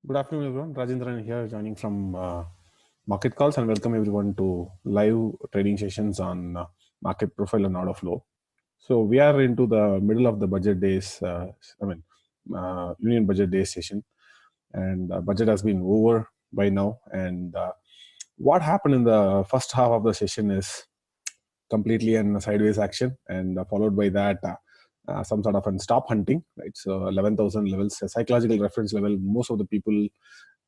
Good afternoon, everyone. Rajendran here, joining from Market Calls, and welcome everyone to live trading sessions on Market Profile and Orderflow. So we are into the middle of the budget days. Union budget day session, and budget has been over by now. And what happened in the first half of the session is completely a sideways action, and followed by that. Some sort of a stop hunting, right? So 11,000 levels, a psychological reference level. Most of the people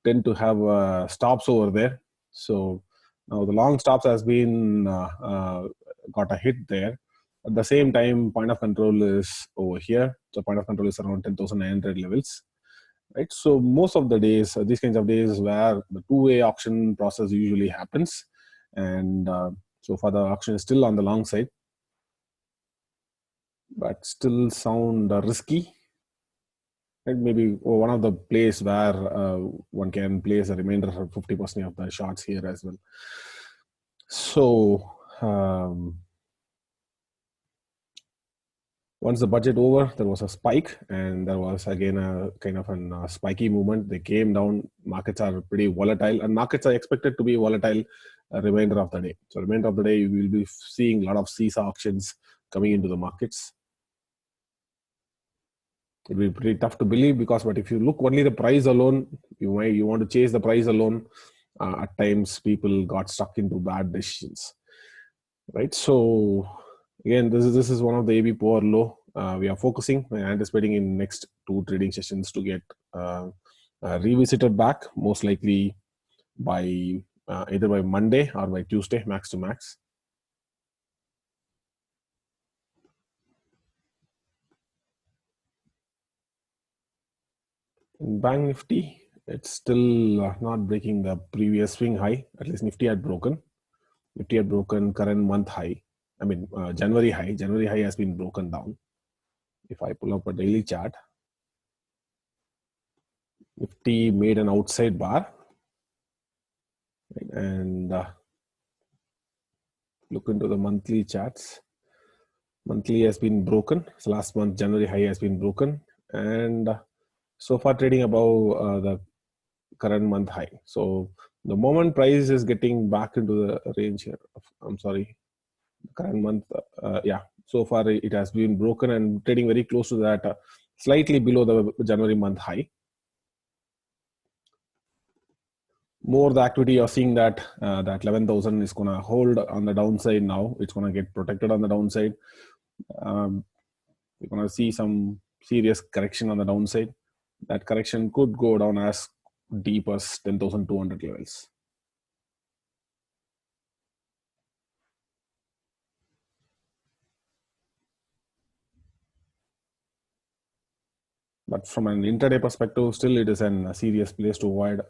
tend to have stops over there. So now the long stops has been got a hit there. At the same time, point of control is over here. So point of control is around 10,900 levels, right? So most of the days, these kinds of days where the two-way auction process usually happens, and so far the auction is still on the long side, but still sound risky. And maybe one of the place where one can place a remainder of 50% of the shots here as well. So once the budget over, there was a spike, and there was again a kind of a spiky movement. They came down. Markets are pretty volatile, and markets are expected to be volatile remainder of the day. So remainder of the day, you will be seeing a lot of seesaw auctions coming into the markets. It will be pretty tough to believe but if you look only the price alone, you want to chase the price alone. At times, people got stuck into bad decisions, right? So again, this is one of the AB power low. We are focusing and anticipating in next two trading sessions to get revisited back, most likely by either by Monday or by Tuesday, max to max. In Bank Nifty, it's still not breaking the previous swing high. At least Nifty had broken. Nifty had broken current month high. January high. January high has been broken down. If I pull up a daily chart, Nifty made an outside bar, right? And look into the monthly charts. Monthly has been broken. So last month, January high has been broken, and so far trading above the current month high. So the moment price is getting back into the range here, I'm sorry, current month, so far it has been broken and trading very close to that, slightly below the January month high. More the activity, you're seeing that that 11,000 is going to hold on the downside now. It's going to get protected on the downside. We're going to see some serious correction on the downside. That correction could go down as deep as 10,200 levels. But from an intraday perspective, still it is a serious place to avoid,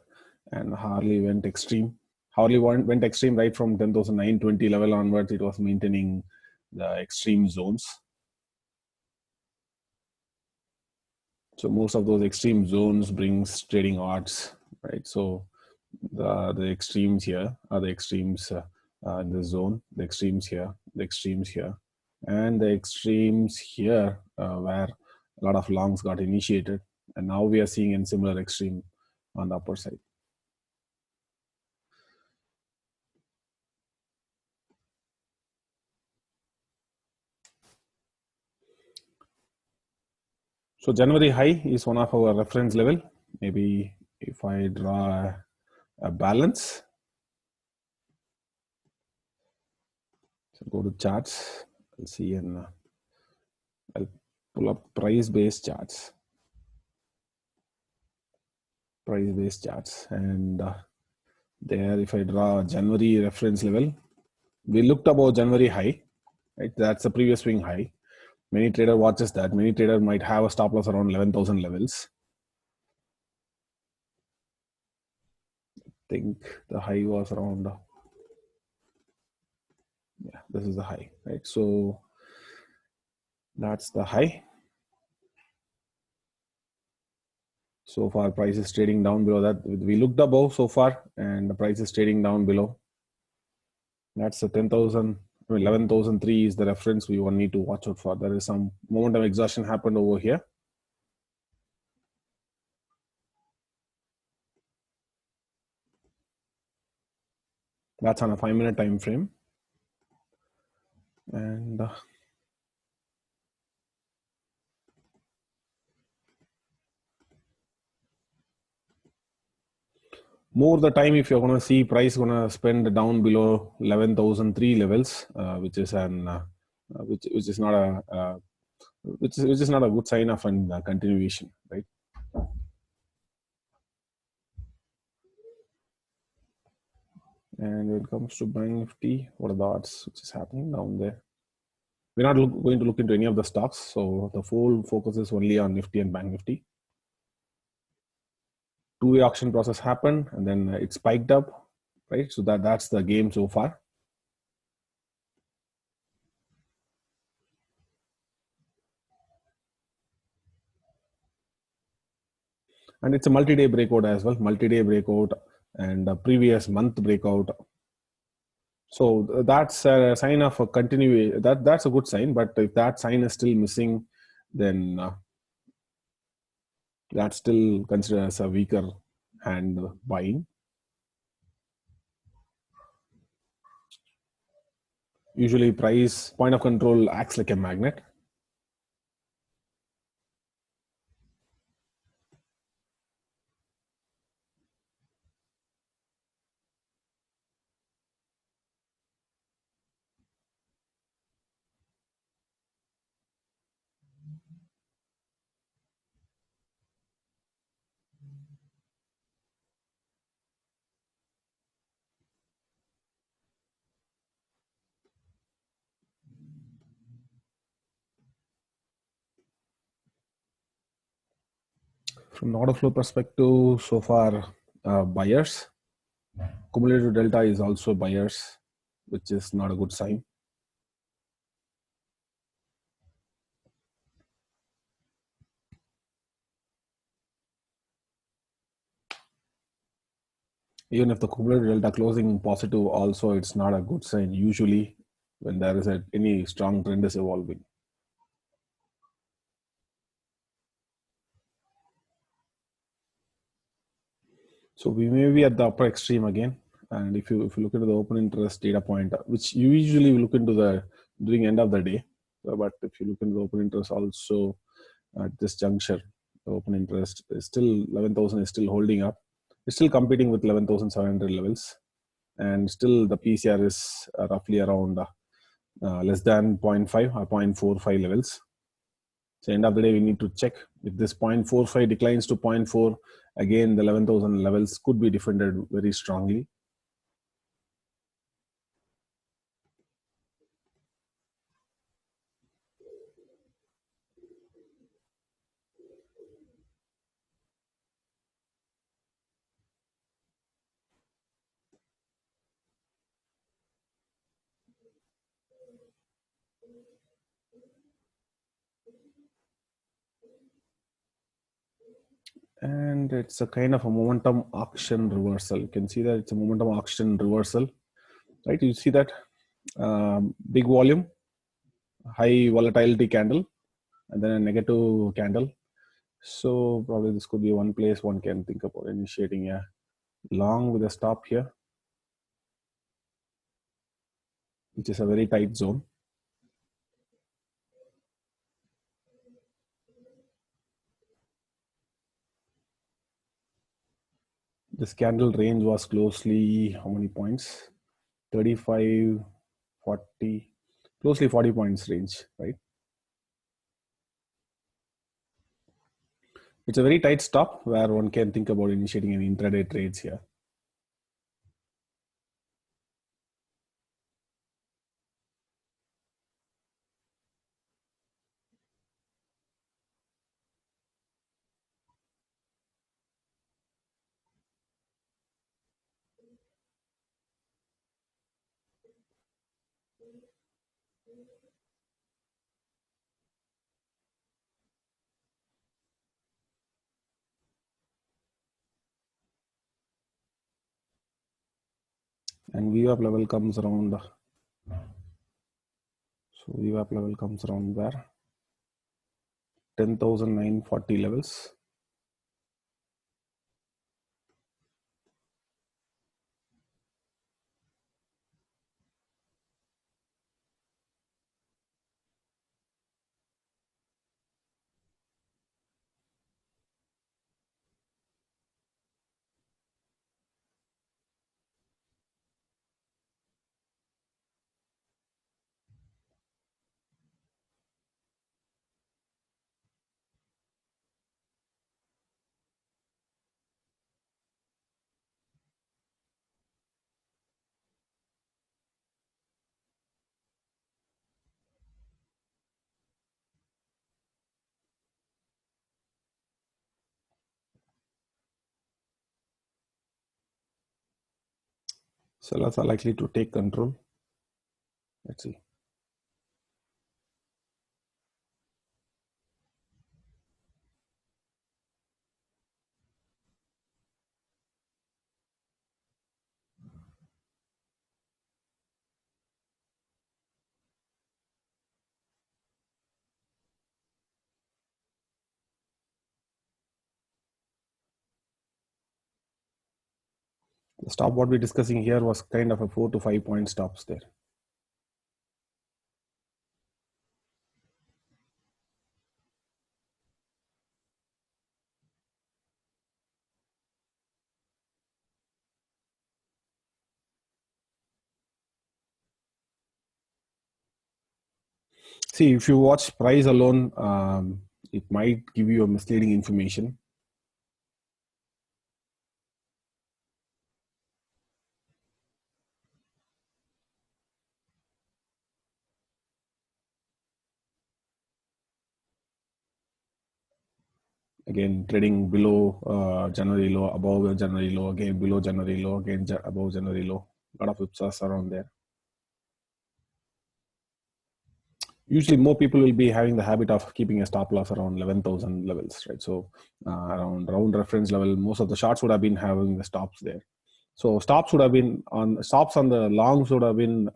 and hardly went extreme. Hardly went extreme right from 10,920 level onwards. It was maintaining the extreme zones. So most of those extreme zones brings trading odds, right? So the extremes here are the extremes in the zone, the extremes here, the extremes here, and the extremes here where a lot of longs got initiated, and now we are seeing a similar extreme on the upper side. So January high is one of our reference level. Maybe if I draw a balance, so go to charts, I'll see, and I'll pull up price-based charts. Price-based charts, and there, if I draw January reference level, we looked above January high, right? That's the previous swing high. Many trader watches that. Many trader might have a stop loss around 11,000 levels. I think the high was around, yeah, this is the high, right? So that's the high. So far, price is trading down below that. We looked above so far, and the price is trading down below. That's the 10,000. 11,003 is the reference we will need to watch out for. There is some momentum exhaustion happened over here. That's on a 5-minute time frame. And more the time, if you're going to see price going to spend down below 11,003 levels, which is which is not a which is not a good sign of a continuation, right? And when it comes to Bank Nifty, what are the odds which is happening down there? We're not going to look into any of the stocks, so the full focus is only on Nifty and Bank Nifty. Two-way auction process happened, and then it spiked up, right? So that's the game so far. And it's a multi-day breakout as well, multi-day breakout and a previous month breakout. So that's a sign of a continuation. That's a good sign, but if that sign is still missing, then that's still considered as a weaker hand buying. Usually price point of control acts like a magnet. From the order flow perspective, so far buyers. Cumulative delta is also buyers, which is not a good sign. Even if the cumulative delta closing positive, also it's not a good sign usually when there is any strong trend is evolving. So we may be at the upper extreme again. And if you look into the open interest data point, which you usually look into the during end of the day, but if you look into the open interest also at this juncture, the open interest is still 11,000 is still holding up. It's still competing with 11,700 levels, and still the PCR is roughly around less than 0.5 or 0.45 levels. So end of the day, we need to check if this 0.45 declines to 0.4. Again, the 11,000 levels could be defended very strongly. And it's a kind of a momentum auction reversal. You can see that it's a momentum auction reversal, right? You see that big volume, high volatility candle, and then a negative candle. So probably this could be one place one can think about initiating a long with a stop here, which is a very tight zone. This candle range was closely how many points? 35, 40, closely 40 points range, right? It's a very tight stop where one can think about initiating an intraday trades here. And VWAP level comes around, so VWAP level comes around where? 10,940 levels. Sellers are likely to take control. Let's see. The stop what we're discussing here was kind of a 4 to 5 point stops there. See, if you watch price alone, it might give you a misleading information. Again, trading below January low, above January low, again below January low, again above January low. A lot of whipsaws around there. Usually more people will be having the habit of keeping a stop loss around 11,000 levels, right? So around reference level, most of the shorts would have been having the stops there. So stops would have been on the longs would have been,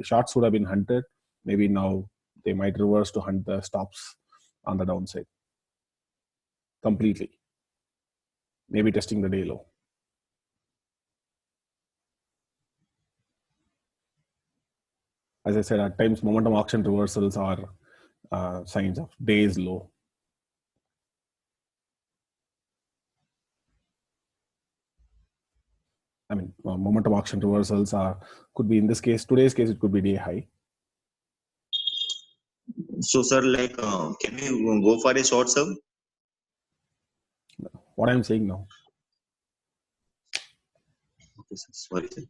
shorts would have been hunted. Maybe now they might reverse to hunt the stops on the downside completely. Maybe testing the day low. As I said, at times momentum auction reversals are signs of days low. I mean, momentum auction reversals could be, in this case, today's case, it could be day high. So, sir, like, can we go for a short sub? What I'm saying now. Okay, sir. Sorry, sir.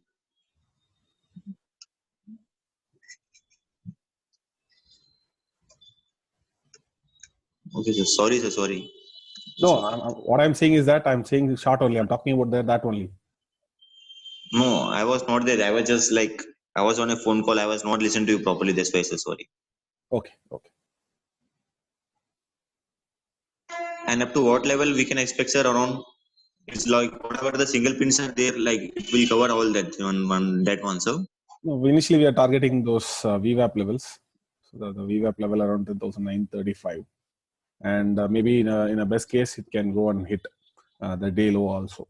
Okay, sir. Sorry, sir. Sorry. No, what I'm saying is that I'm saying short only. I'm talking about that only. No, I was not there. I was just like, I was on a phone call. I was not listening to you properly. That's why, sir. Sorry. Okay. And up to what level we can expect, sir, around? It's like whatever the single pins are there, like it will cover all that one, sir. No, initially we are targeting those VWAP levels. So the VWAP level around 10,935. And maybe in a best case, it can go and hit the day low also.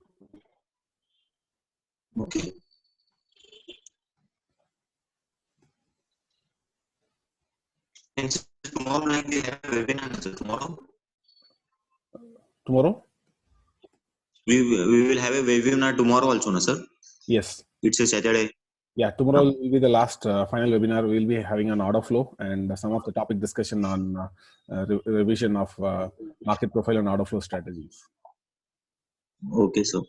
Okay. And sir, tomorrow, like, we have a webinar, sir, tomorrow. Tomorrow? We will have a webinar tomorrow also, no, sir? Yes. It's a Saturday. Yeah, tomorrow will be the last final webinar. We'll be having an order flow and some of the topic discussion on revision of market profile and order flow strategies. Okay, sir.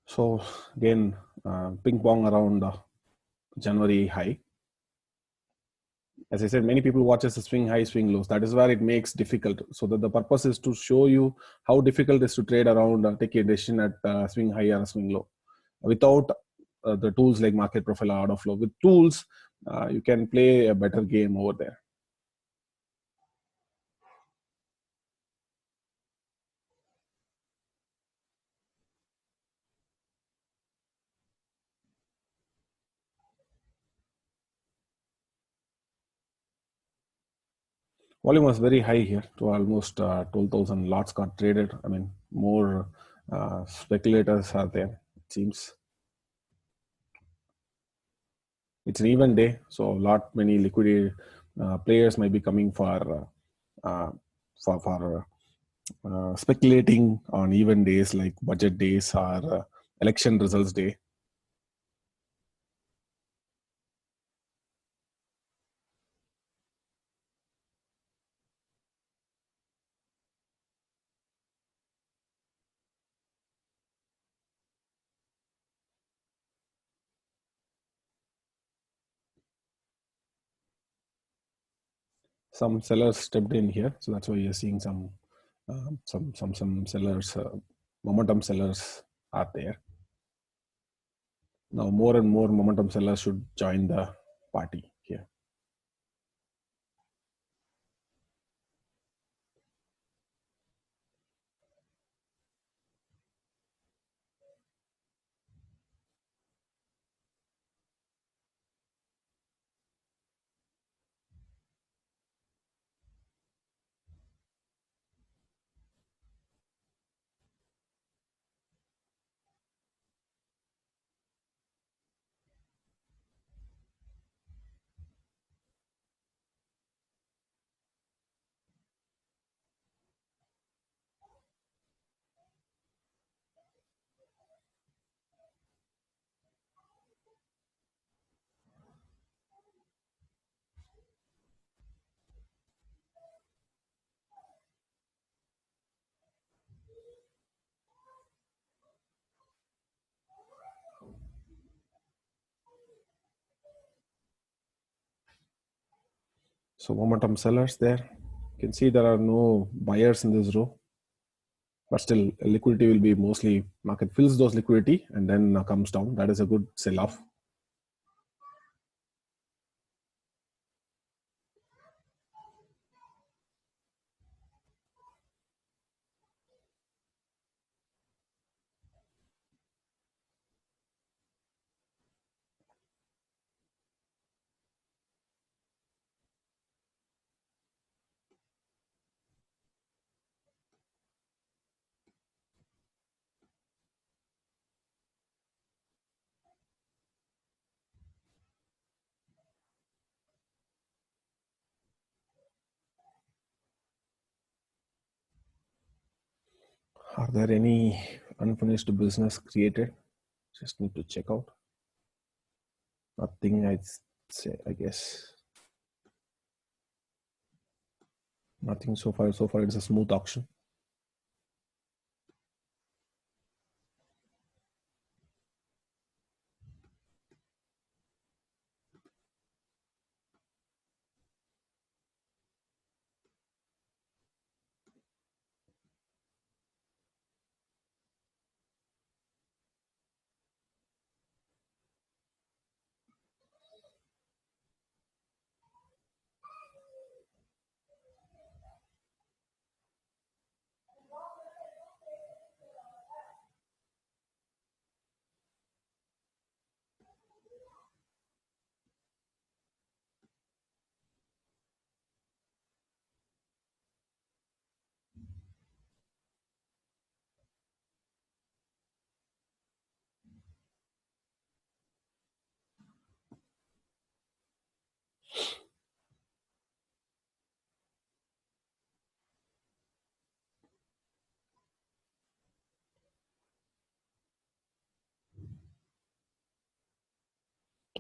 So again, ping pong around January high. As I said, many people watches the swing high, swing lows. That is where it makes difficult. So that the purpose is to show you how difficult it is to trade around, take a decision at swing high or swing low. Without the tools like market profile or order flow. With tools, you can play a better game over there. Volume was very high here to almost 12,000 lots got traded. I mean, more speculators are there, it seems. It's an even day, so many liquidity players might be coming for speculating on even days like budget days or election results day. some sellers stepped in here, so that's why you're seeing some sellers, momentum sellers are there. Now more and more momentum sellers should join the party here. So momentum sellers there. You can see there are no buyers in this row, but still liquidity will be mostly, market fills those liquidity and then comes down. That is a good sell off. Are there any unfinished business created? Just need to check out. Nothing, I'd say, I guess. Nothing so far. So far, it's a smooth auction.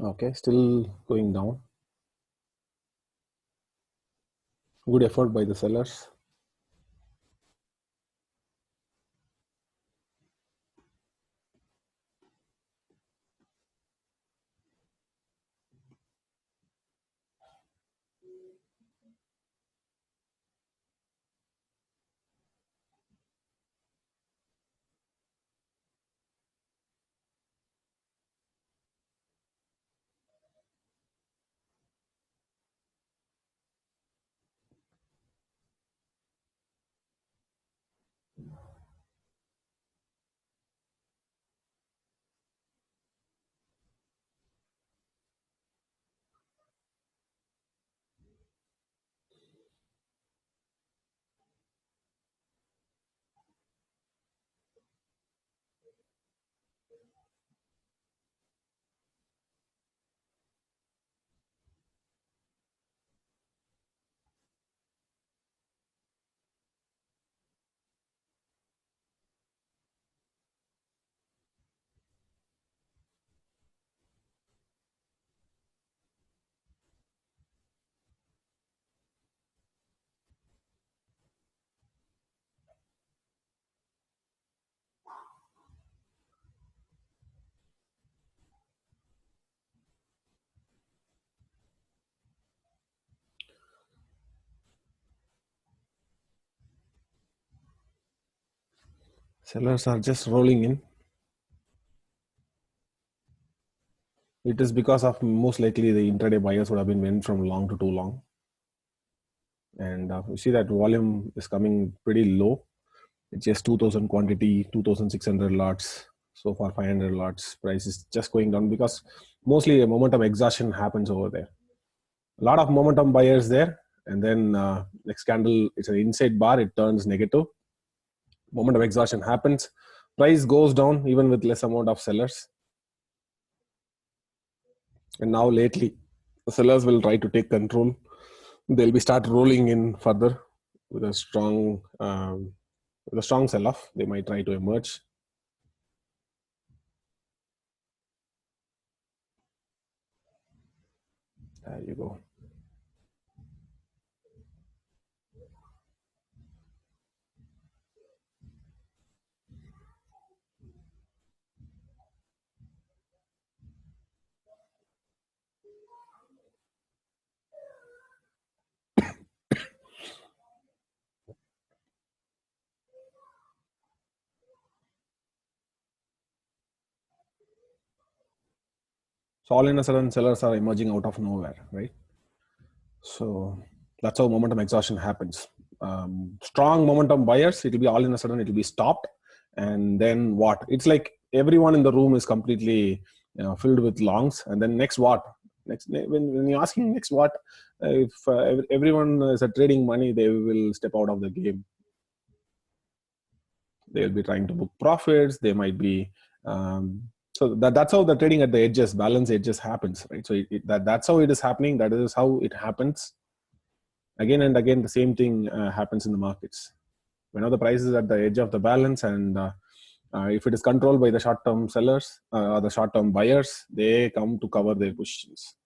Okay, still going down. Good effort by the sellers. Sellers are just rolling in. It is because of most likely the intraday buyers would have been went from long to too long. And you see that volume is coming pretty low. It's just 2000 quantity, 2600 lots. So far 500 lots. Price is just going down because mostly a momentum exhaustion happens over there. A lot of momentum buyers there. And then next candle, it's an inside bar. It turns negative. Momentum exhaustion happens. Price goes down even with less amount of sellers. And now lately, the sellers will try to take control. They'll be start rolling in further with a strong sell-off. They might try to emerge. There you go. So all in a sudden, sellers are emerging out of nowhere, right? So that's how momentum exhaustion happens. Strong momentum buyers, it'll be all in a sudden, it'll be stopped. And then what? It's like everyone in the room is completely filled with longs. And then next what? Next, when you're asking next what, if everyone is trading money, they will step out of the game. They'll be trying to book profits. They might be so that's how the trading at the edges, balance edges happens, right? So that's how it is happening. That is how it happens. Again and again, the same thing happens in the markets. Whenever the price is at the edge of the balance, and if it is controlled by the short-term sellers or the short-term buyers, they come to cover their positions.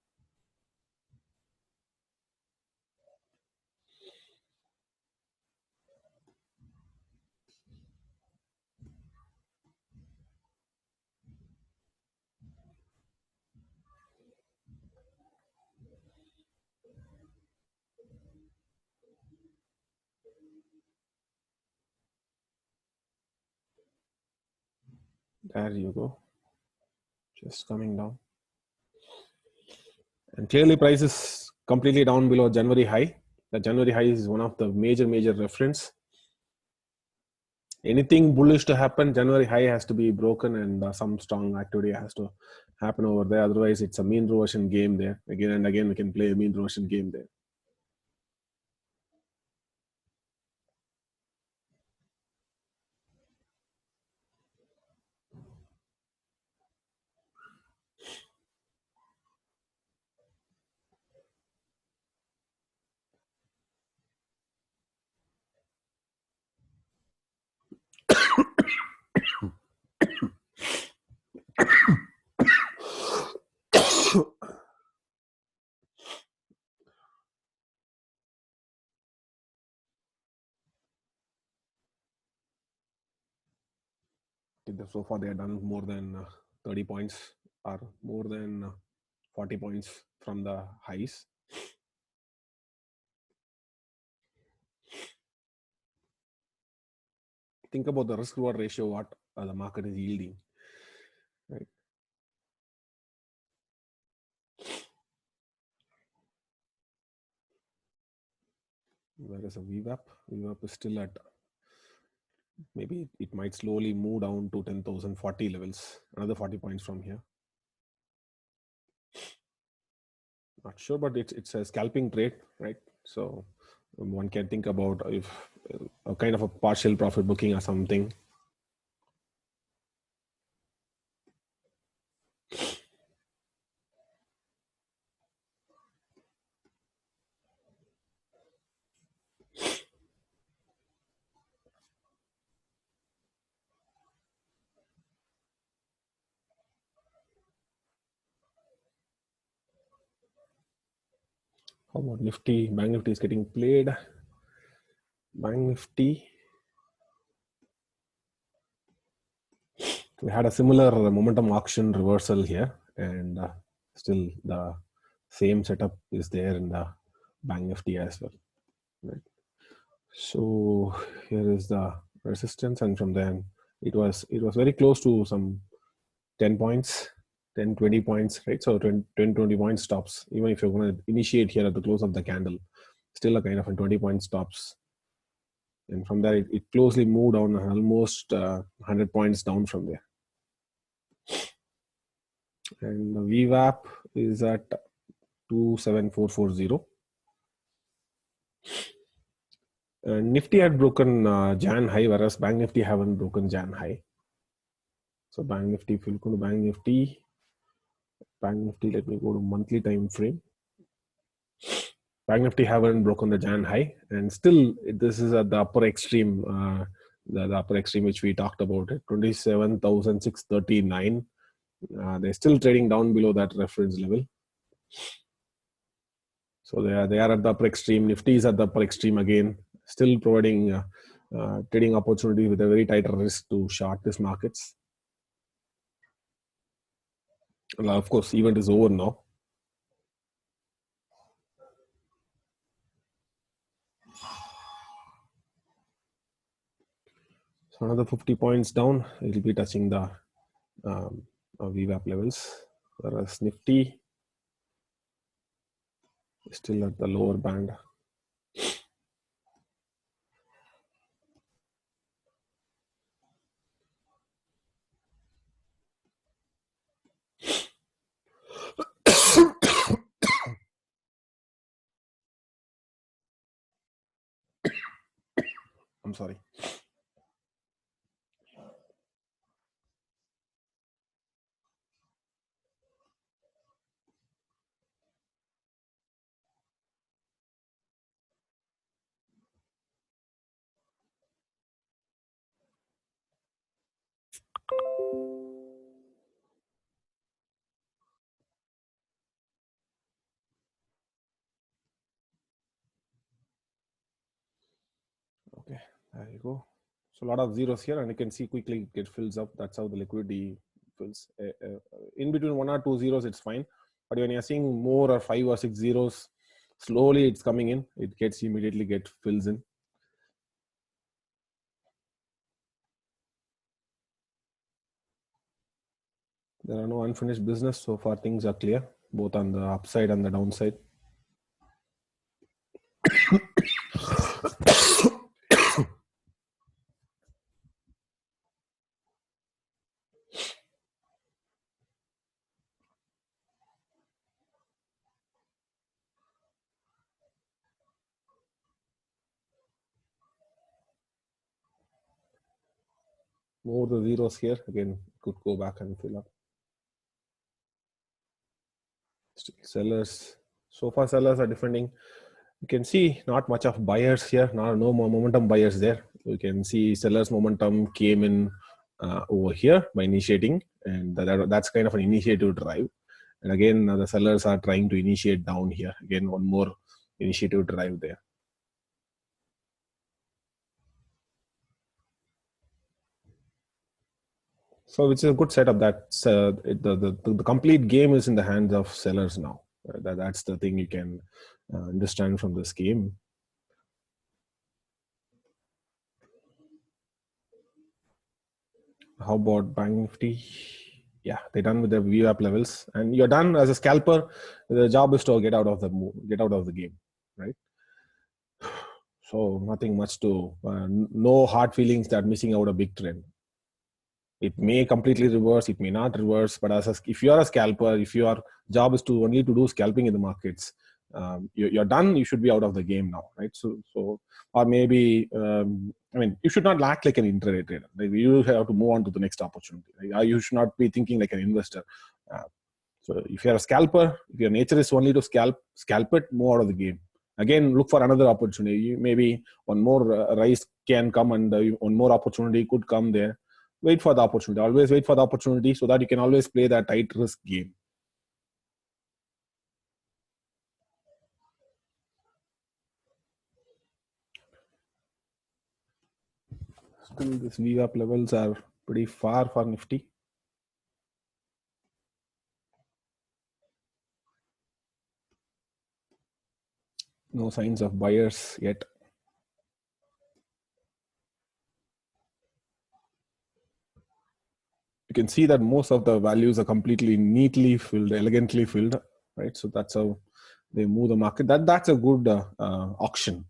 There you go. Just coming down. And clearly price is completely down below January high. The January high is one of the major reference. Anything bullish to happen, January high has to be broken, and some strong activity has to happen over there. Otherwise, it's a mean reversion game there. Again and again, we can play a mean reversion game there. So far, they have done more than 30 points or more than 40 points from the highs. Think about the risk reward ratio, what the market is yielding, right? There is a VWAP. VWAP is still at, maybe it might slowly move down to 10,040 levels, another 40 points from here. Not sure, but it's a scalping trade, right? So one can think about if a kind of a partial profit booking or something. How about Nifty? Bank Nifty is getting played. Bank Nifty. We had a similar momentum auction reversal here, and still the same setup is there in the Bank Nifty as well. Right. So here is the resistance, and from then It was very close to some 10 points, 10, 20 points, right? So 10, 20 point stops. Even if you're going to initiate here at the close of the candle, still a kind of a 20 point stops. And from there, it closely moved down almost 100 points down from there. And the VWAP is at 27440. Nifty had broken Jan high, whereas Bank Nifty haven't broken Jan high. So Bank Nifty, if you look at Bank Nifty, let me go to monthly time frame. Bank Nifty haven't broken the Jan high, and still this is at the upper extreme, the upper extreme which we talked about, 27,639. They're still trading down below that reference level. So they are at the upper extreme. Nifty is at the upper extreme again, still providing trading opportunity with a very tight risk to short these markets. Well, of course, event is over now. So another 50 points down, it will be touching the VWAP levels, whereas Nifty is still at the lower band. I'm sorry. Okay, there you go. So a lot of zeros here, and you can see quickly it fills up. That's how the liquidity fills. In between 1 or 2 zeros, it's fine. But when you're seeing more or 5 or 6 zeros, slowly it's coming in. It gets immediately fills in. There are no unfinished business so far. Things are clear, both on the upside and the downside. More the zeros here, again, could go back and fill up. Still sellers, so far sellers are defending. You can see not much of buyers here, no more momentum buyers there. You can see sellers momentum came in over here by initiating, and that's kind of an initiative drive. And again, the sellers are trying to initiate down here. Again, one more initiative drive there. So which is a good setup. That's the complete game is in the hands of sellers now. That's the thing you can understand from this game. How about Bank Nifty? Yeah, they're done with the VWAP levels, and you're done as a scalper. The job is to get out of the game, right? So nothing much to no hard feelings that missing out a big trend. It may completely reverse, it may not reverse, but if you are a scalper, if your job is to only to do scalping in the markets, you're done. You should be out of the game now, right? So or maybe you should not act like an intraday trader. Like, you have to move on to the next opportunity. Right? You should not be thinking like an investor. So if you're a scalper, if your nature is only to scalp it, move out of the game. Again, look for another opportunity. Maybe one more rise can come, and one more opportunity could come there. Wait for the opportunity. Always wait for the opportunity so that you can always play that tight risk game. Still, these VWAP levels are pretty far for Nifty. No signs of buyers yet. can see that most of the values are completely neatly filled, elegantly filled, right? So that's how they move the market. That's a good auction.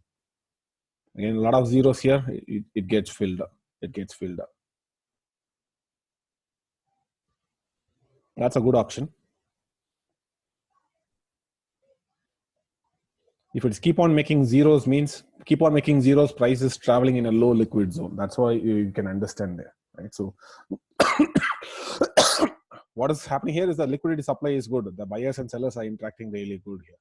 Again, a lot of zeros here. It gets filled up. It gets filled up. That's a good auction. If it's keep on making zeros, means keep on making zeros, price is traveling in a low liquid zone. That's why you can understand there, right? So what is happening here is the liquidity supply is good. The buyers and sellers are interacting really good here.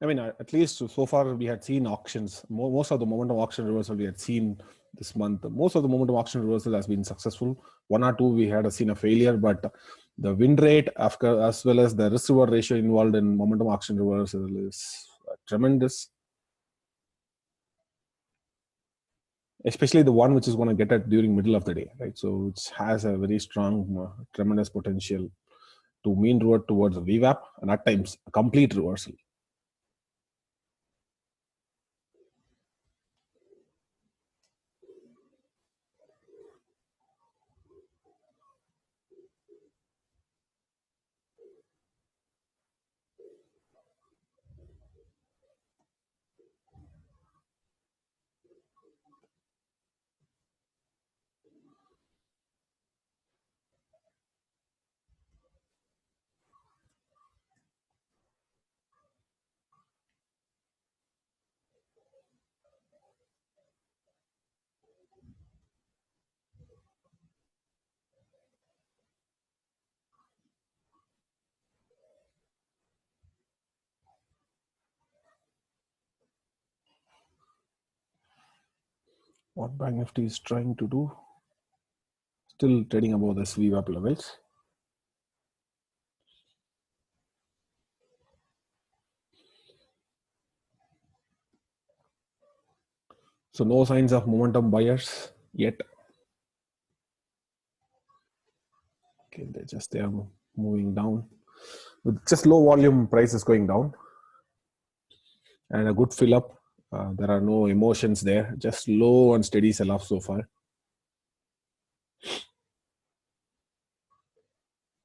I mean, at least so far we had seen auctions. Most of the momentum auction reversal we had seen this month. Most of the momentum auction reversal has been successful. One or two we had seen a failure, but the win rate after, as well as the risk reward ratio involved in momentum auction reversal is tremendous. Especially the one which is going to get at during middle of the day, right? So it has a very strong, tremendous potential to mean revert towards a VWAP and at times a complete reversal. What Bank Nifty is trying to do, still trading above the VWAP levels. So no signs of momentum buyers yet. Okay, they are moving down with just low volume. Price is going down and a good fill up. There are no emotions there, just low and steady sell off so far.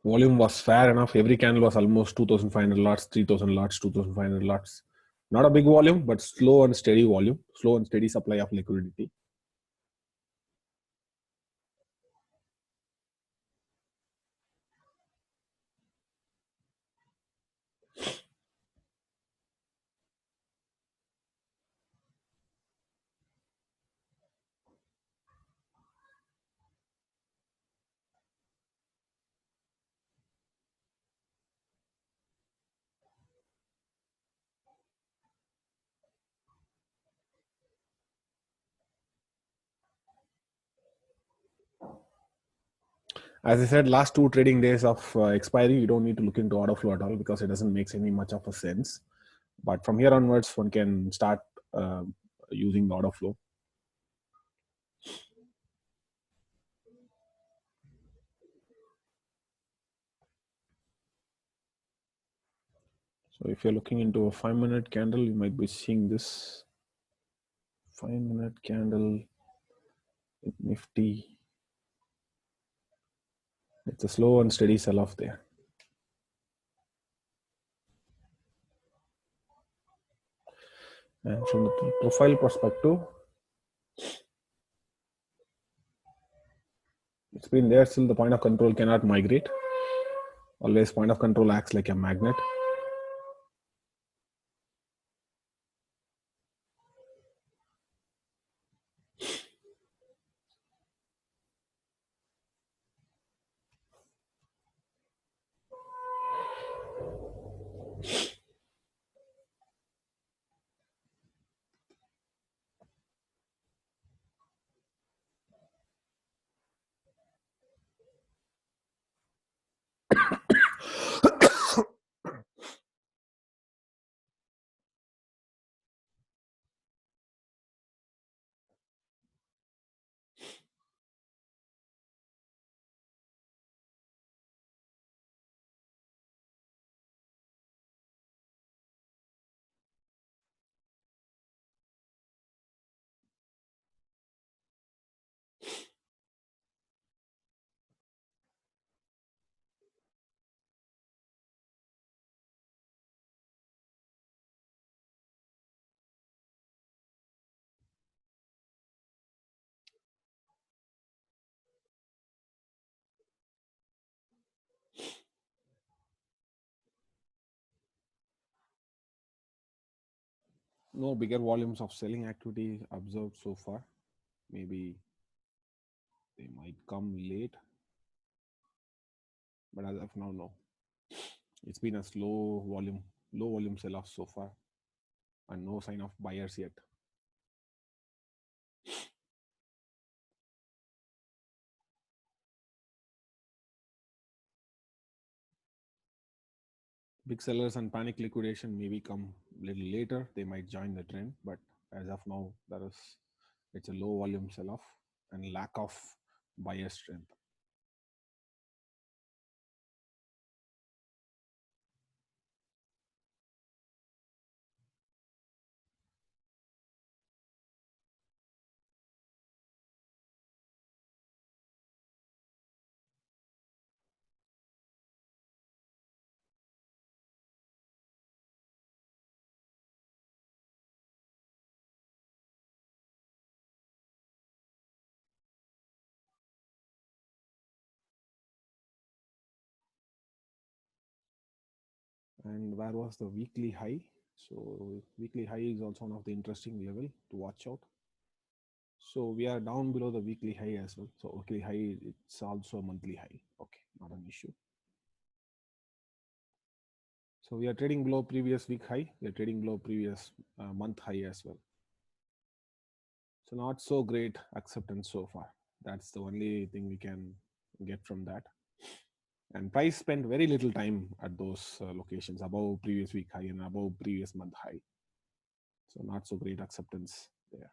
Volume was fair enough. Every candle was almost 2,500 lots, 3,000 lots, 2,500 lots. Not a big volume, but slow and steady volume, slow and steady supply of liquidity. As I said, last two trading days of expiry, you don't need to look into order flow at all because it doesn't make any much of a sense. But from here onwards, one can start using the order flow. So if you're looking into a 5-minute candle, you might be seeing this 5-minute candle with Nifty. It's a slow and steady sell-off there. And from the profile perspective, it's been there still. The point of control cannot migrate. Always point of control acts like a magnet. No bigger volumes of selling activity observed so far. Maybe they might come late, but as of now, no. It's been a low volume sell off so far, and no sign of buyers yet. Big sellers and panic liquidation maybe come a little later. They might join the trend, but as of now, it's a low volume sell off and lack of buyer strength. And where was the weekly high? So weekly high is also one of the interesting level to watch out. So we are down below the weekly high as well. So weekly high, it's also a monthly high. Okay, not an issue. So we are trading below previous week high. We are trading below previous month high as well. So not so great acceptance so far. That's the only thing we can get from that. And price spent very little time at those locations above previous week high and above previous month high. So not so great acceptance there.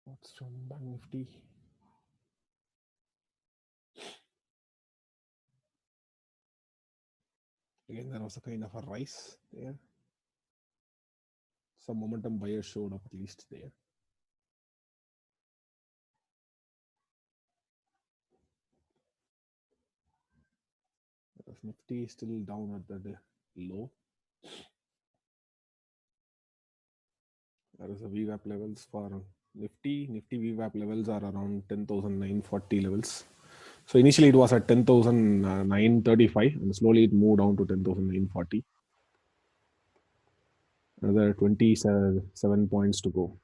What's from Bank Nifty? Again, there was a kind of a rise there. Some momentum buyers showed up at least there. Nifty is still down at the low. There is a VWAP levels for Nifty. Nifty VWAP levels are around 10,940 levels. So initially it was at 10,935 and slowly it moved down to 10,940. Another 27 points to go.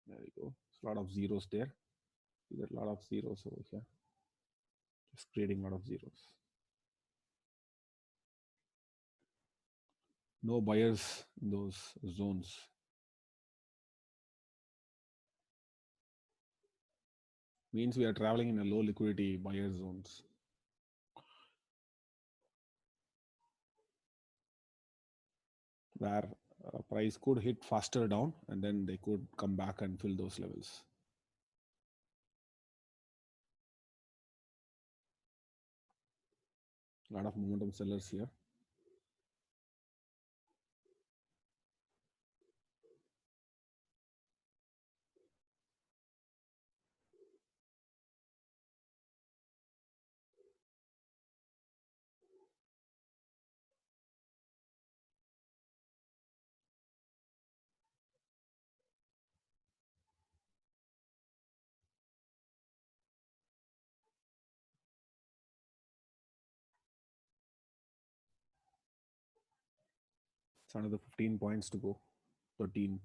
There we go. A lot of zeros there. You get a lot of zeros over here. Just creating a lot of zeros. No buyers in those zones. Means we are traveling in a low liquidity buyer zones. Where price could hit faster down and then they could come back and fill those levels. A lot of momentum sellers here. It's another 15 points to go. 13.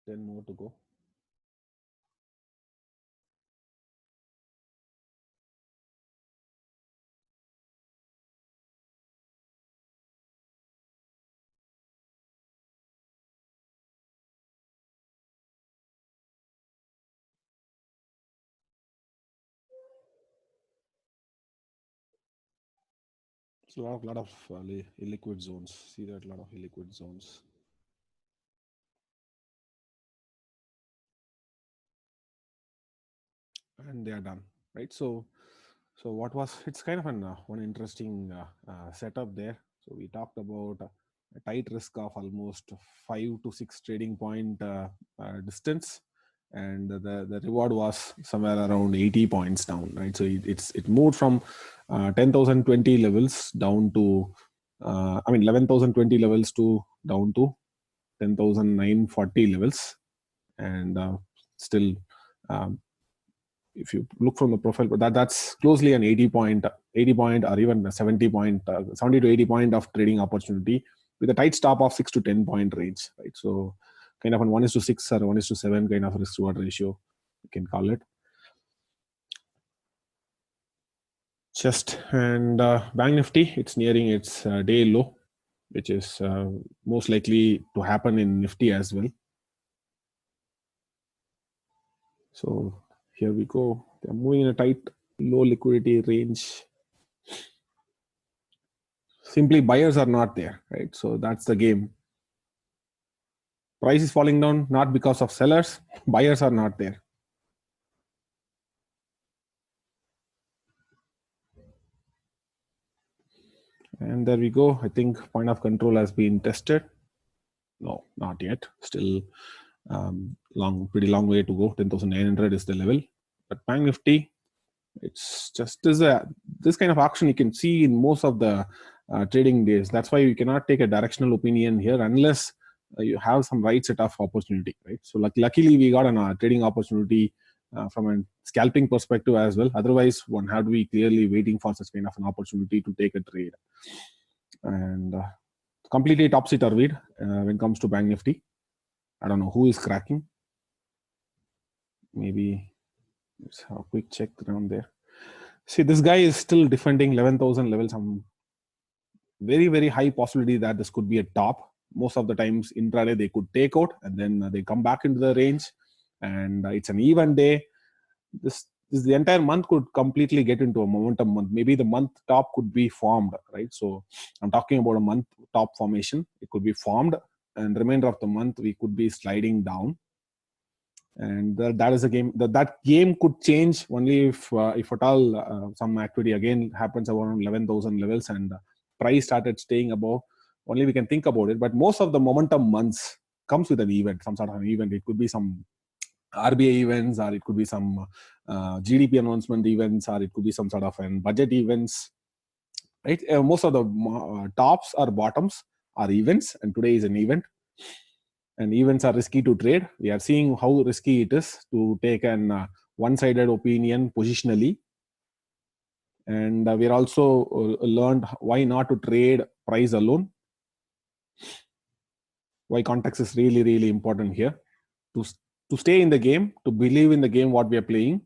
Ten more to go. So a lot of illiquid zones. See that, a lot of illiquid zones. And they are done, right? So what was, it's kind of an one interesting setup there. So we talked about a tight risk of almost 5 to 6 trading point distance, and the reward was somewhere around 80 points down, right? So it moved from 10,020 levels down to 11,020 levels to down to 10,940 levels, and still if you look from the profile, but that's closely an 80 point or even a 70 point 70 to 80 point of trading opportunity with a tight stop of 6 to 10 point range, right? So kind of an 1:6 or 1:7 kind of risk reward ratio, you can call it. Just and Bank Nifty, it's nearing its day low, which is most likely to happen in Nifty as well. So here we go. They're moving in a tight low liquidity range. Simply buyers are not there, right? So that's the game. Price is falling down not because of sellers. Buyers are not there. And there we go. I think point of control has been tested. No, not yet. Still pretty long way to go. 10,900 is the level. But Bank Nifty, it's just this kind of action you can see in most of the trading days. That's why you cannot take a directional opinion here unless you have some right set of opportunity, right? So luckily we got a trading opportunity from a scalping perspective as well. Otherwise, one had to be clearly waiting for such kind of an opportunity to take a trade. And completely topsy-turvy when it comes to Bank Nifty. I don't know who is cracking. Maybe let's have a quick check around there. See, this guy is still defending 11,000 levels. Some very, very high possibility that this could be a top. Most of the times intraday they could take out and then they come back into the range, and it's an even day. This the entire month could completely get into a momentum month. Maybe the month top could be formed, right? So I'm talking about a month top formation. It could be formed, and remainder of the month we could be sliding down. And that is a game that game could change only if at all some activity again happens around 11,000 levels and price started staying above. Only we can think about it. But most of the momentum months comes with an event, some sort of an event. It could be some RBI events, or it could be some GDP announcement events, or it could be some sort of an budget events, right? Most of the tops or bottoms are events, and today is an event. And events are risky to trade. We are seeing how risky it is to take an one-sided opinion positionally. And we are also learned why not to trade price alone. Why context is really, really important here. To stay in the game, to believe in the game what we are playing.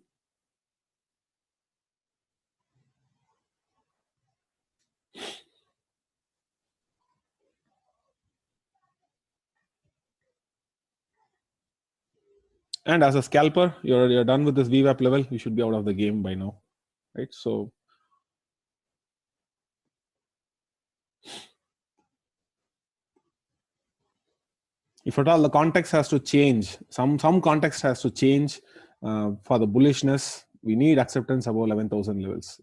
And as a scalper, you're done with this VWAP level. You should be out of the game by now, right? So if at all the context has to change, some context has to change for the bullishness. We need acceptance above 11,000 levels.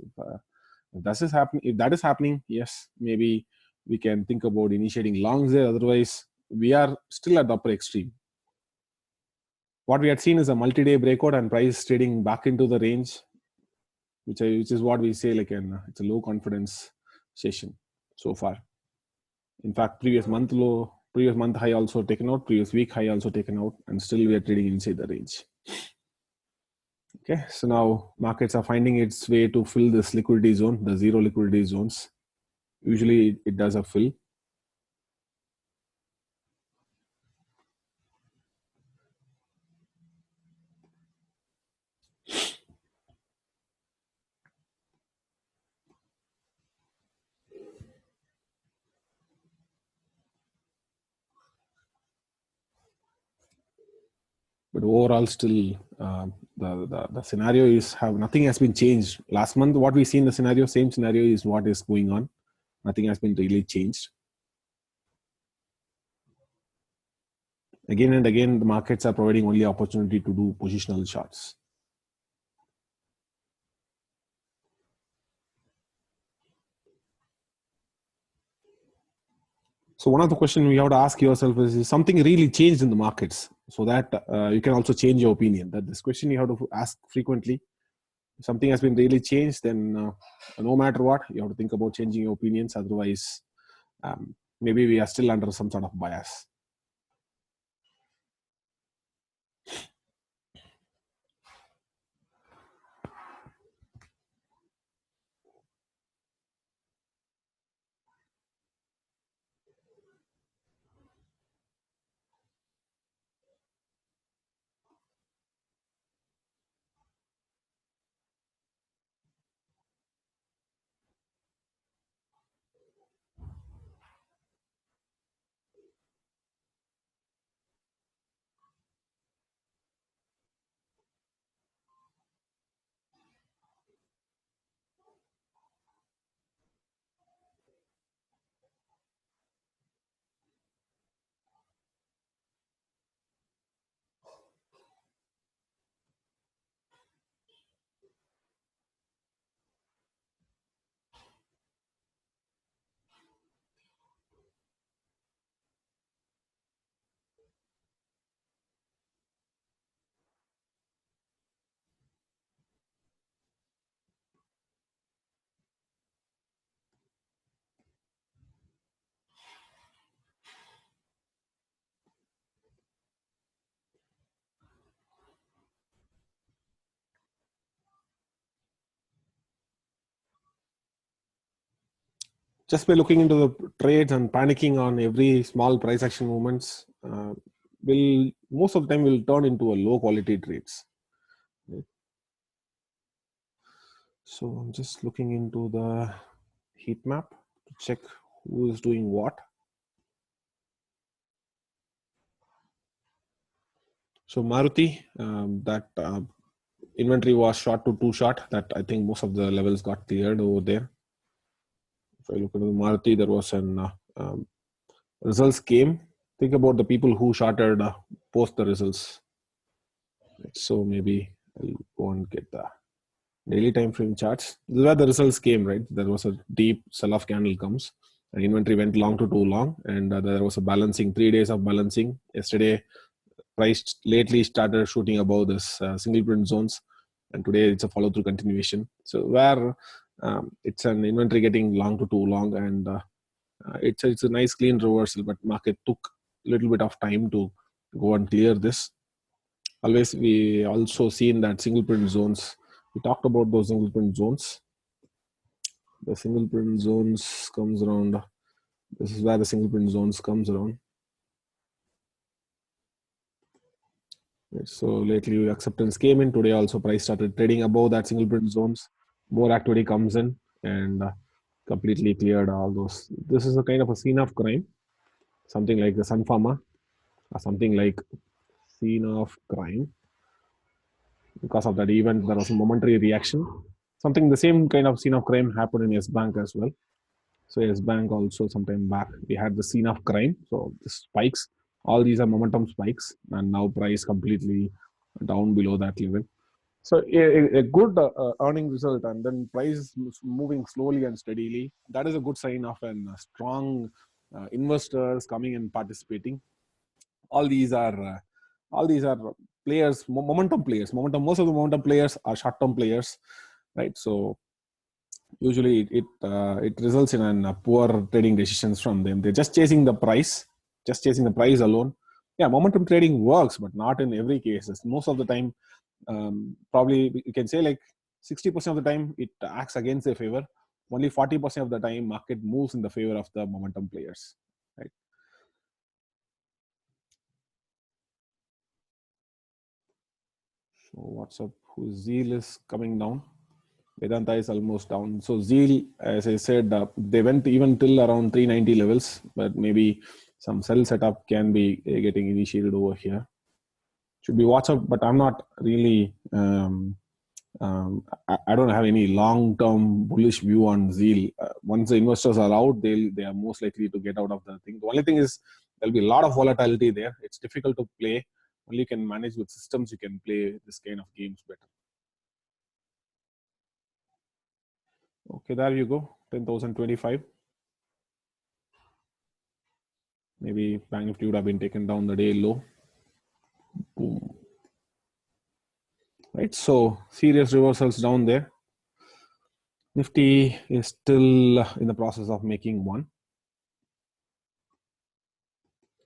If that is happening, yes, maybe we can think about initiating longs there. Otherwise, we are still at the upper extreme. What we had seen is a multi-day breakout and price trading back into the range, which is what we say like it's a low confidence session so far. In fact, previous month high also taken out, previous week high also taken out, and still we are trading inside the range. Okay, so now markets are finding its way to fill this liquidity zone, the zero liquidity zones. Usually it does a fill. But overall, still the scenario is nothing has been changed. Last month, what we see in the scenario, same scenario is what is going on. Nothing has been really changed. Again and again, the markets are providing only opportunity to do positional shorts. So one of the questions we have to ask yourself is something really changed in the markets so that you can also change your opinion? That this question you have to ask frequently. If something has been really changed, then no matter what, you have to think about changing your opinions. Otherwise, maybe we are still under some sort of bias. Just by looking into the trades and panicking on every small price action movements, will most of the time will turn into a low quality trades. Right? So I'm just looking into the heat map to check who is doing what. So Maruti, that inventory was short to too short. That I think most of the levels got cleared over there. If I look at the Maruti, there was an results came. Think about the people who shorted post the results. So maybe I'll go and get the daily time frame charts. This is where the results came, right? There was a deep sell-off candle comes, and inventory went long to too long, and there was a balancing, 3 days of balancing. Yesterday, price lately started shooting above this single print zones, and today it's a follow-through continuation. So where it's an inventory getting long to too long, and it's a nice clean reversal, but market took a little bit of time to go and clear this. Always we also seen that single print zones. We talked about those single print zones. The single print zones comes around. This is where the single print zones comes around. So lately acceptance came in. Today also price started trading above that single print zones. More activity comes in and completely cleared all those. This is a kind of a scene of crime. Something like the Sun Pharma or something like scene of crime. Because of that event, there was a momentary reaction. Something the same kind of scene of crime happened in Yes Bank as well. So Yes Bank also sometime back we had the scene of crime. So the spikes, all these are momentum spikes, and now price completely down below that level. So a good earning result, and then price moving slowly and steadily. That is a good sign of a strong investors coming and participating. All these are players, momentum players. Most of the momentum players are short-term players, right? So usually it results in poor trading decisions from them. They're just chasing the price, alone. Yeah, momentum trading works, but not in every case. Most of the time, probably you can say like 60% of the time it acts against their favor. Only 40% of the time market moves in the favor of the momentum players, right? So what's up? Zeal is coming down. Vedanta is almost down. So Zeal, as I said, they went even till around 390 levels, but maybe some sell setup can be getting initiated over here. Should be watch out, but I'm not really. I don't have any long-term bullish view on Zeal. Once the investors are out, they are most likely to get out of the thing. The only thing is there'll be a lot of volatility there. It's difficult to play. Only you can manage with systems. You can play this kind of games better. Okay, there you go. 10,025. Maybe Bank Nifty would have been taken down the day low. Boom. Right, so serious reversals down there. Nifty is still in the process of making one.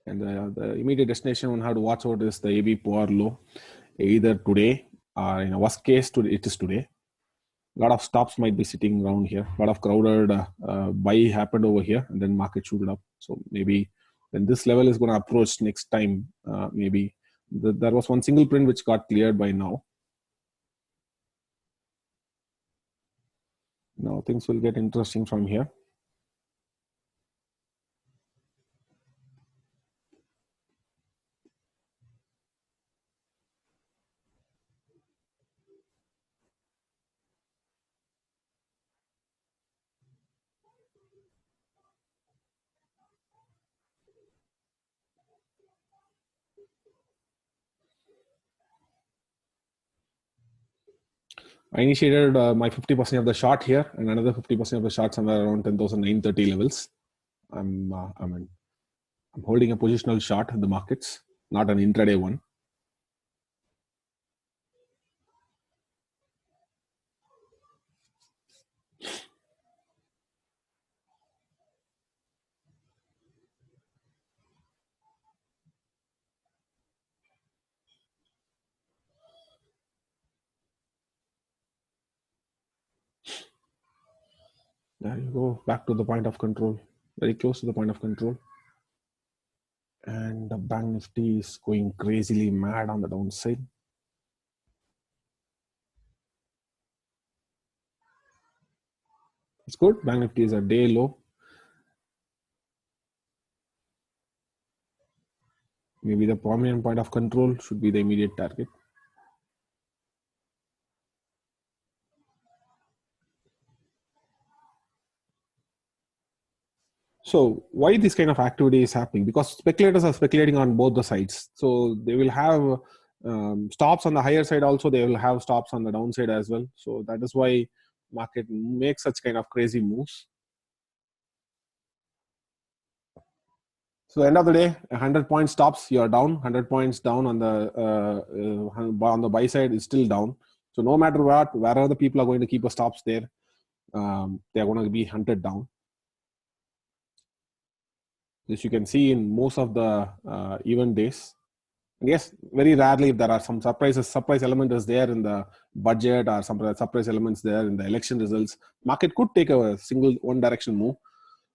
And the immediate destination one have to watch out is the AB power low, either today or in a worst case, it is today. A lot of stops might be sitting around here. A lot of crowded buy happened over here, and then market shooted up. So maybe when this level is going to approach next time, maybe there was one single print which got cleared by now. Now things will get interesting from here. I initiated my 50% of the short here, and another 50% of the short somewhere around 10,930 levels. I'm holding a positional short in the markets, not an intraday one. There you go, back to the point of control, very close to the point of control. And the Bank Nifty is going crazily mad on the downside. It's good. Bank Nifty is a day low. Maybe the prominent point of control should be the immediate target. So why this kind of activity is happening? Because speculators are speculating on both the sides. So they will have stops on the higher side also. They will have stops on the downside as well. So that is why market makes such kind of crazy moves. So end of the day, 100-point stops, you're down. 100 points down on the buy side is still down. So no matter what, wherever the people are going to keep a stops there, they are going to be hunted down. This you can see in most of the event days. And yes, very rarely if there are some surprise element is there in the budget or some surprise elements there in the election results, market could take a single one direction move.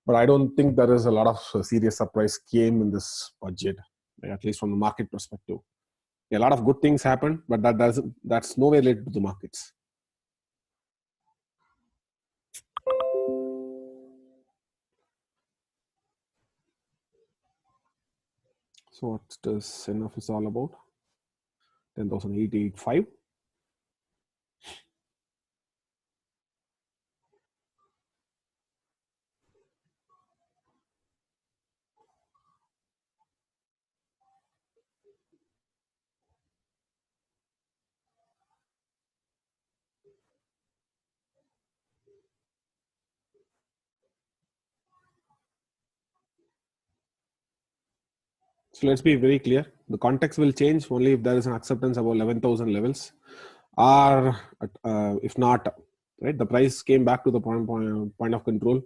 But I don't think there is a lot of serious surprise came in this budget, at least from the market perspective. A lot of good things happen, but that's nowhere related to the markets. So what does enough is all about? 10,885. So let's be very clear. The context will change only if there is an acceptance above 11,000 levels, or if not, right? The price came back to the point of control.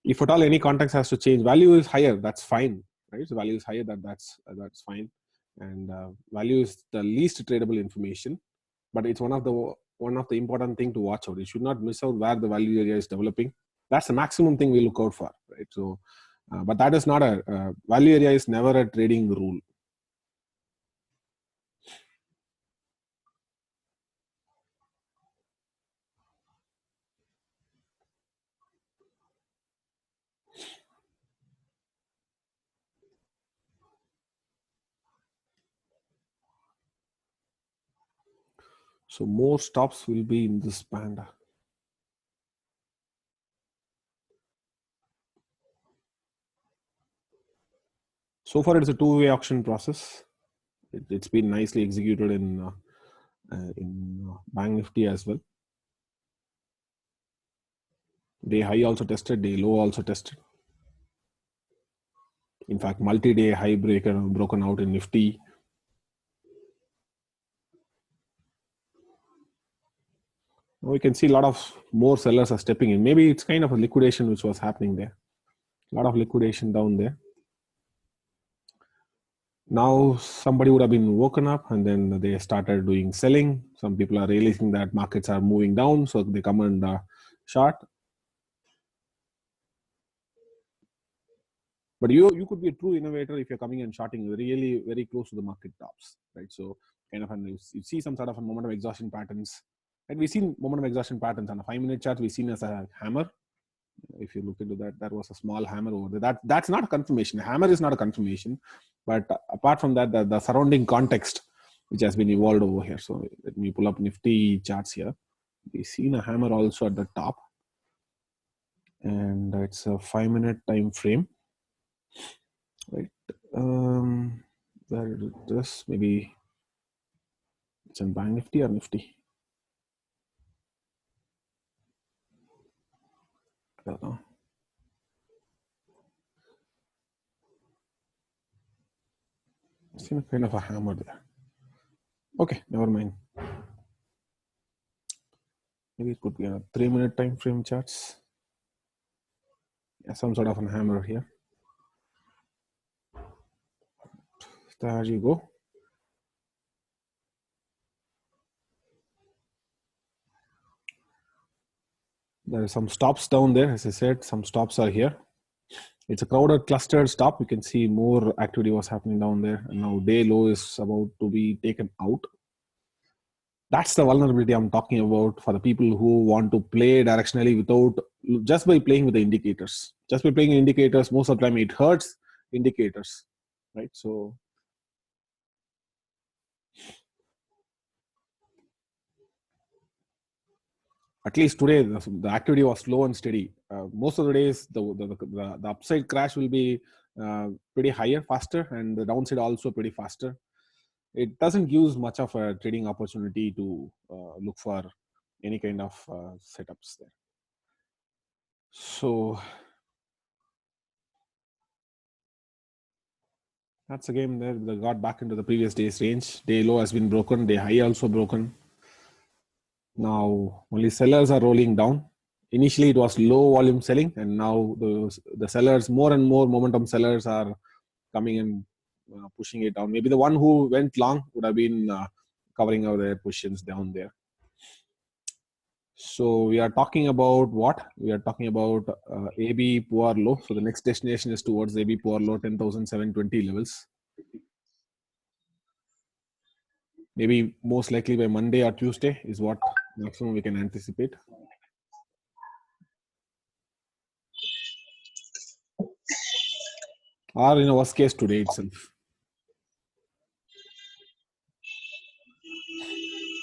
If at all any context has to change, value is higher. That's fine, right? So value is higher. That's fine, and value is the least tradable information, but it's one of the important thing to watch out. You should not miss out where the value area is developing. That's the maximum thing we look out for, right? So. But that is not a value area is never a trading rule. So more stops will be in this band. So far, it's a two-way auction process. It's been nicely executed in Bank Nifty as well. Day high also tested, day low also tested. In fact, multi-day high broken out in Nifty. Now we can see a lot of more sellers are stepping in. Maybe it's kind of a liquidation which was happening there. A lot of liquidation down there. Now somebody would have been woken up and then they started doing selling. Some people are realizing that markets are moving down, so they come and short. But you could be a true innovator if you're coming and shorting really very close to the market tops, right? So kind of, and you see some sort of a momentum exhaustion patterns. And we've seen momentum exhaustion patterns on a 5-minute chart. We've seen as a hammer. If you look into that, there was a small hammer over there. That's not a confirmation. A hammer is not a confirmation. But apart from that, the surrounding context which has been evolved over here. So let me pull up Nifty charts here. We've seen a hammer also at the top, and it's a 5-minute time frame, right? Where is this? Maybe it's in Bank Nifty or Nifty. I don't know. I've seen a kind of a hammer there. Okay, never mind. Maybe it could be a 3-minute time frame charts. Yeah, some sort of a hammer here. There you go. There are some stops down there. As I said, some stops are here. It's a crowded clustered stop. You can see more activity was happening down there. And now day low is about to be taken out. That's the vulnerability I'm talking about for the people who want to play directionally without just by playing with the indicators. Just by playing indicators, most of the time it hurts indicators, right? So at least today, the activity was slow and steady. Most of the days, the upside crash will be pretty higher, faster, and the downside also pretty faster. It doesn't use much of a trading opportunity to look for any kind of setups there. So that's a game there. They got back into the previous day's range. Day low has been broken. Day high also broken. Now only sellers are rolling down. Initially it was low volume selling, and now the sellers, more and more momentum sellers are coming and pushing it down. Maybe the one who went long would have been covering out their positions down there. So we are talking about what? We are talking about AB poor low. So the next destination is towards AB poor low, 10,720 levels. Maybe most likely by Monday or Tuesday is what maximum we can anticipate. Or in a worst case today itself.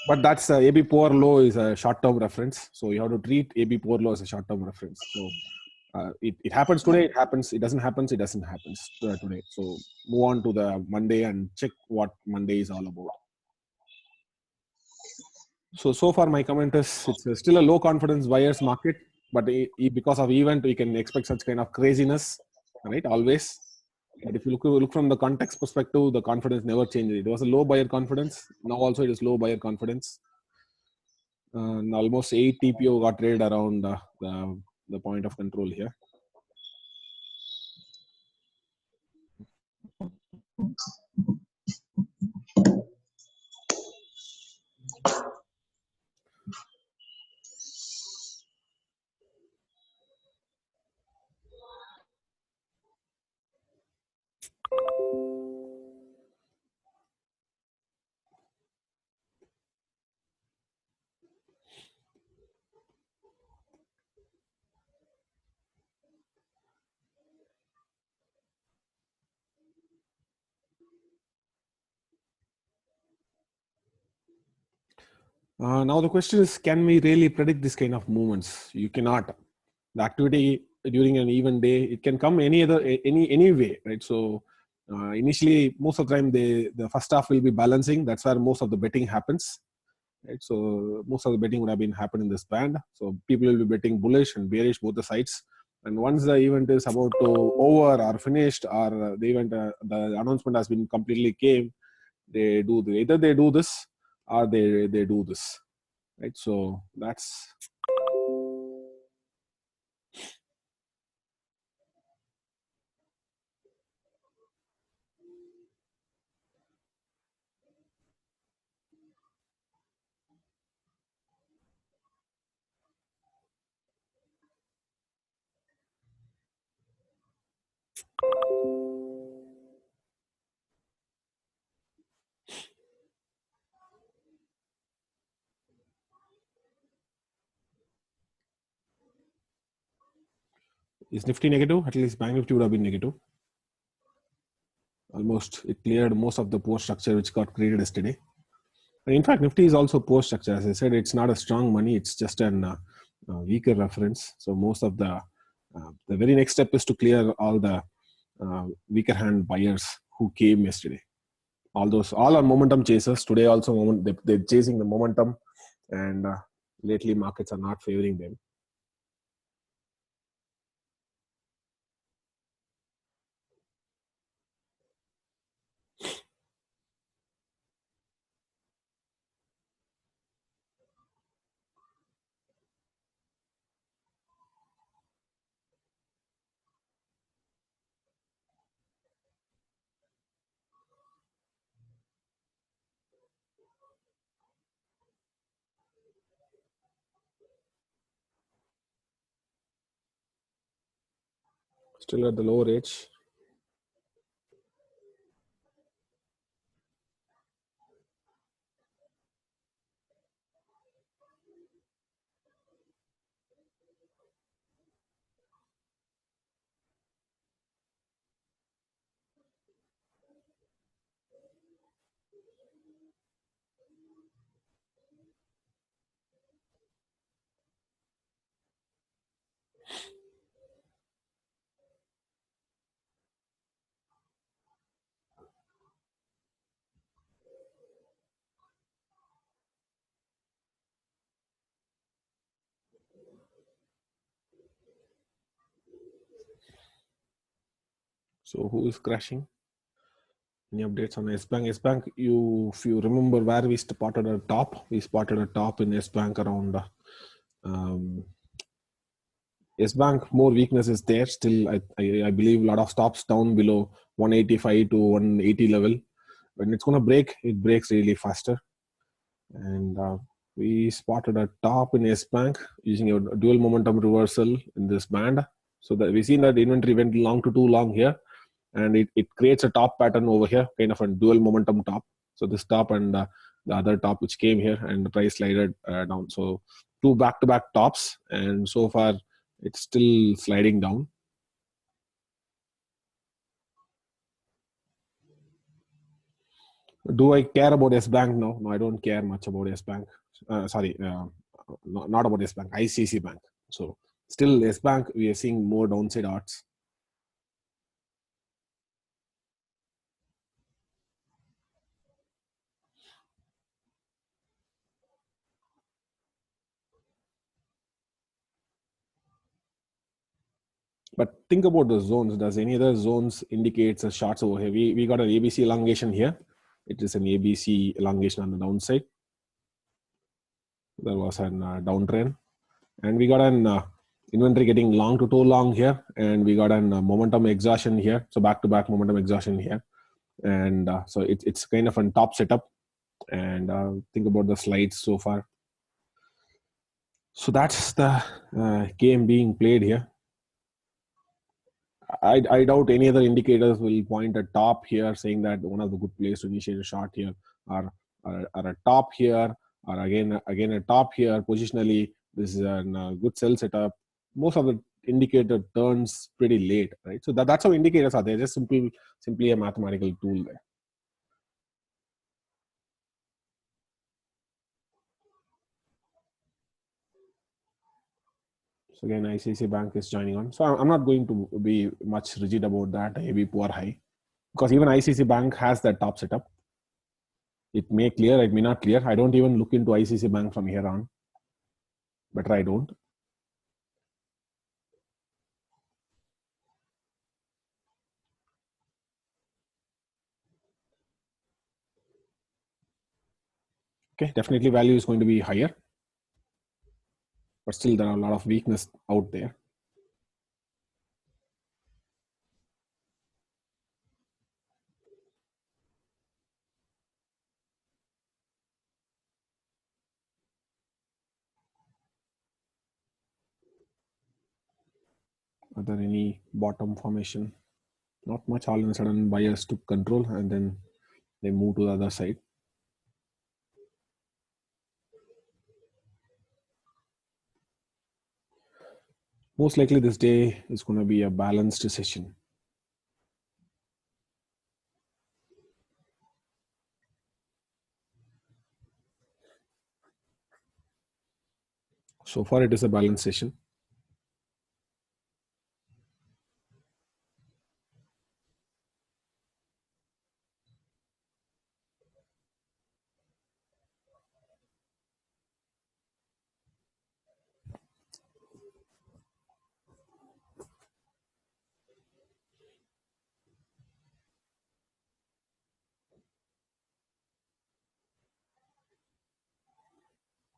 But that's AB poor low is a short-term reference. So you have to treat AB poor low as a short-term reference. So it happens today, it happens. It doesn't happen, it doesn't happen today. So move on to the Monday and check what Monday is all about. So far my comment is it's still a low confidence buyer's market, but because of event we can expect such kind of craziness, right? Always. But if you look from the context perspective, the confidence never changes. It was a low buyer confidence. Now also it is low buyer confidence. Almost 8 TPO got traded around the point of control here. Now the question is, can we really predict this kind of movements? You cannot. The activity during an even day, it can come any way, right? So initially, most of the time, the first half will be balancing. That's where most of the betting happens, right? So most of the betting would have been happening in this band. So people will be betting bullish and bearish both the sides. And once the event is about to over or finished, or the event, the announcement has been completely came, they do either they do this or they do this, right? So that's is Nifty negative? At least Bank Nifty would have been negative. Almost it cleared most of the poor structure which got created yesterday. And in fact, Nifty is also poor structure. As I said, it's not a strong money. It's just an weaker reference. So most of the very next step is to clear all the weaker hand buyers who came yesterday. All are momentum chasers. Today also they're chasing the momentum, and lately markets are not favoring them. Still at the lower edge. So who is crashing? Any updates on S Bank? S Bank, if you remember where we spotted a top, in S Bank around um, S Bank. More weakness is there still. I believe a lot of stops down below 185 to 180 level. When it's going to break, it breaks really faster. And we spotted a top in S Bank using a dual momentum reversal in this band. So that we've seen that the inventory went long to too long here, and it creates a top pattern over here, kind of a dual momentum top. So this top and the other top which came here, and the price slided down. So two back-to-back tops, and so far it's still sliding down. Do I care about S Bank? No, I don't care much about S Bank. Not about S Bank, ICICI Bank. So still S Bank, we are seeing more downside odds. But think about the zones. Does any other zones indicates a shorts over here? We got an ABC elongation here. It is an ABC elongation on the downside. There was an downtrend, and we got an inventory getting long to too long here, and we got an momentum exhaustion here. So back-to-back momentum exhaustion here, and so it's kind of a top setup. And think about the slides so far. So that's the game being played here. I doubt any other indicators will point a top here, saying that one of the good places to initiate a short here are a top here, or again a top here. Positionally, this is a good sell setup. Most of the indicator turns pretty late, right? So that's how indicators are. They're just simply a mathematical tool there. So again, ICICI Bank is joining on. So I'm not going to be much rigid about that AB poor high, because even ICICI Bank has that top setup. It may clear, it may not clear. I don't even look into ICICI Bank from here on. Better I don't. Okay, definitely value is going to be higher, but still there are a lot of weakness out there. Are there any bottom formation? Not much. All of a sudden buyers took control and then they move to the other side. Most likely this day is going to be a balanced session. So far it is a balanced session.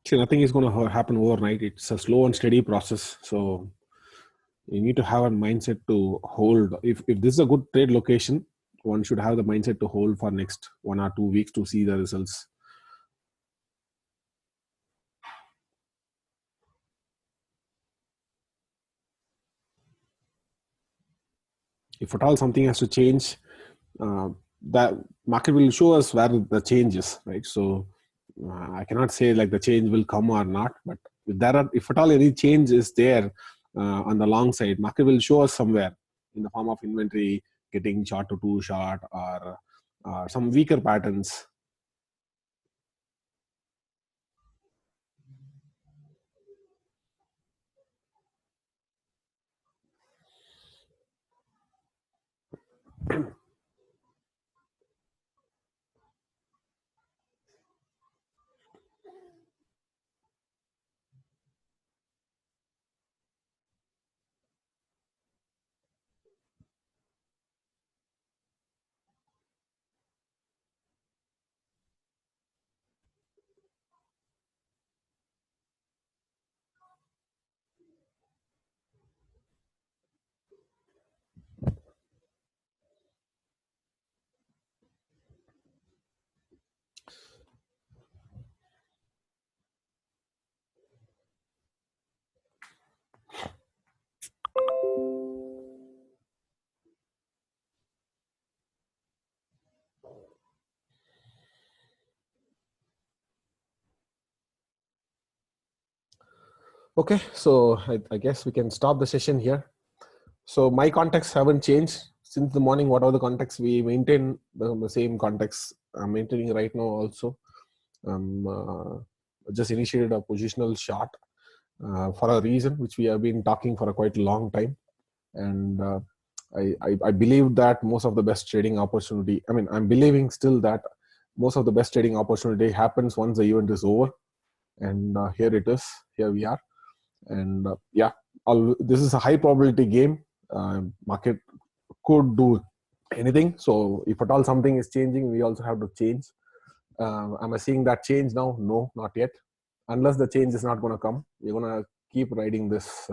See, nothing is going to happen overnight. It's a slow and steady process. So you need to have a mindset to hold. If this is a good trade location, one should have the mindset to hold for next 1 or 2 weeks to see the results. If at all something has to change, that market will show us where the change is, right? So I cannot say like the change will come or not, but if at all any change is there on the long side, market will show us somewhere in the form of inventory getting short to too short, or some weaker patterns. Okay, so I guess we can stop the session here. So my contexts haven't changed since the morning. What are the contexts we maintain? The same contexts I'm maintaining right now also. Just initiated a positional short for a reason which we have been talking for a quite long time, and I believe that most of the best trading opportunity. I mean, I'm believing still that most of the best trading opportunity happens once the event is over, and here it is. Here we are, and yeah, this is a high probability game. Market could do anything. So if at all something is changing, we also have to change. Am I seeing that change now? No, not yet. Unless the change is not going to come, we're going to keep riding this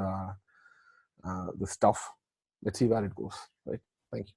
this stuff. Let's see where it goes. Right. Thank you.